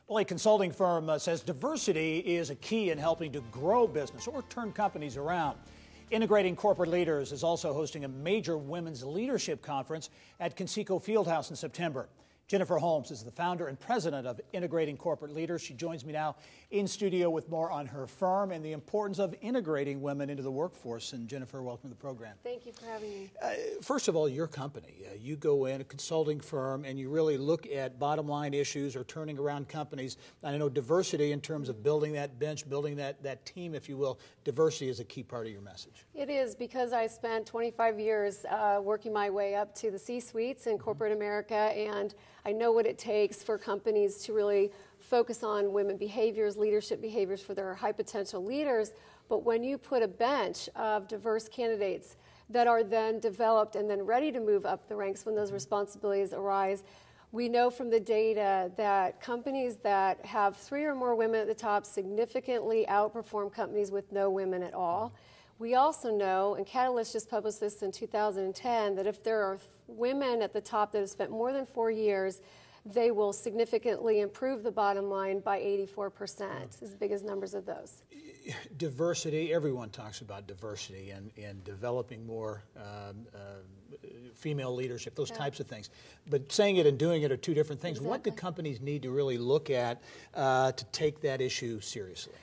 Well, a consulting firm says diversity is a key in helping to grow business or turn companies around. Integrating Corporate Leaders is also hosting a major women's leadership conference at Conseco Fieldhouse in September. Jennifer Holmes is the founder and president of Integrating Corporate Leaders. She joins me now in studio with more on her firm and the importance of integrating women into the workforce. And Jennifer, welcome to the program. Thank you for having me. First of all, your company, you go in, a consulting firm, and you really look at bottom line issues or turning around companies. I know diversity in terms of building that bench, building that team, if you will, diversity is a key part of your message. It is, because I spent 25 years working my way up to the C-suites in corporate America, and I know what it takes for companies to really focus on women behaviors, leadership behaviors for their high potential leaders. But when you put a bench of diverse candidates that are then developed and then ready to move up the ranks when those responsibilities arise, we know from the data that companies that have 3 or more women at the top significantly outperform companies with no women at all. We also know, and Catalyst just published this in 2010, that if there are women at the top that have spent more than 4 years, they will significantly improve the bottom line by 84%, as big as numbers of those. Diversity, everyone talks about diversity and developing more female leadership, those types of things. But saying it and doing it are two different things. Exactly. What do companies need to really look at to take that issue seriously?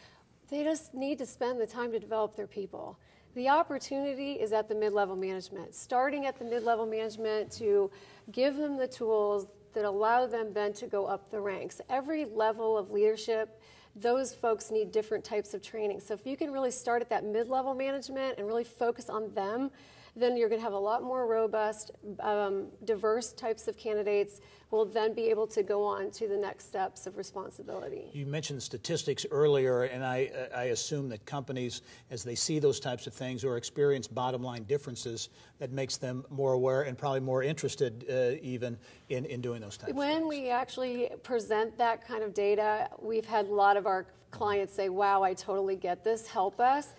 They just need to spend the time to develop their people. The opportunity is at the mid-level management, starting at the mid-level management to give them the tools that allow them then to go up the ranks. Every level of leadership, those folks need different types of training. So if you can really start at that mid-level management and really focus on them, then you're going to have a lot more robust, diverse types of candidates who will then be able to go on to the next steps of responsibility. You mentioned statistics earlier, and I assume that companies, as they see those types of things or experience bottom line differences, that makes them more aware and probably more interested even in doing those types of things. When we actually present that kind of data, we've had a lot of our clients say, wow, I totally get this, help us.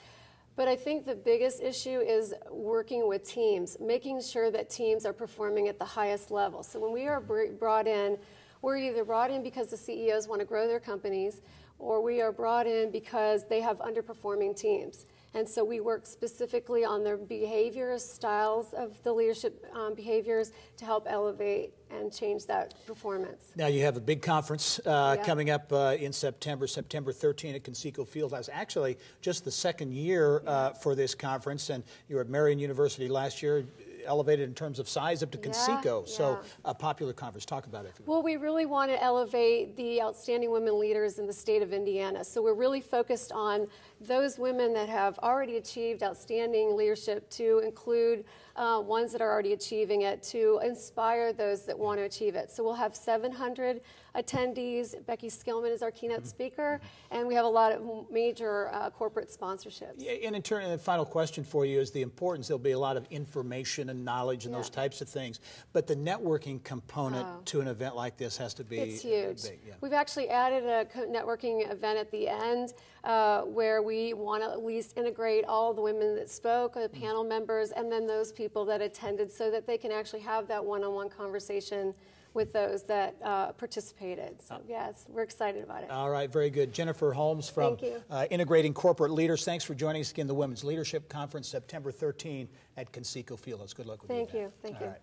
But I think the biggest issue is working with teams, making sure that teams are performing at the highest level. So when we are brought in, we're either brought in because the CEOs want to grow their companies, or we are brought in because they have underperforming teams. And so we work specifically on their behaviors, styles of the leadership behaviors to help elevate and change that performance. Now you have a big conference coming up in September 13 at Conseco Fieldhouse. Actually, just the second year for this conference, and you were at Marion University last year, elevated in terms of size up to Conseco. So a popular conference. Talk about it. Well, we really want to elevate the outstanding women leaders in the state of Indiana. So we're really focused on those women that have already achieved outstanding leadership, to include ones that are already achieving it, to inspire those that want to achieve it. So we'll have 700 attendees. Becky Skillman is our keynote speaker, and we have a lot of major corporate sponsorships. And in turn, the final question for you is the importance. There'll be a lot of information and knowledge and those types of things, but the networking component to an event like this has to be huge. Big, yeah. We've actually added a networking event at the end where we want to at least integrate all the women that spoke, the panel members, and then those people that attended, so that they can actually have that one-on-one conversation with those that participated. So yes, we're excited about it. All right, very good. Jennifer Holmes from Integrating Corporate Leaders. Thanks for joining us again. The Women's Leadership Conference, September 13 at Conseco Fieldhouse. Good luck with you. Thank you. Thank you. All right.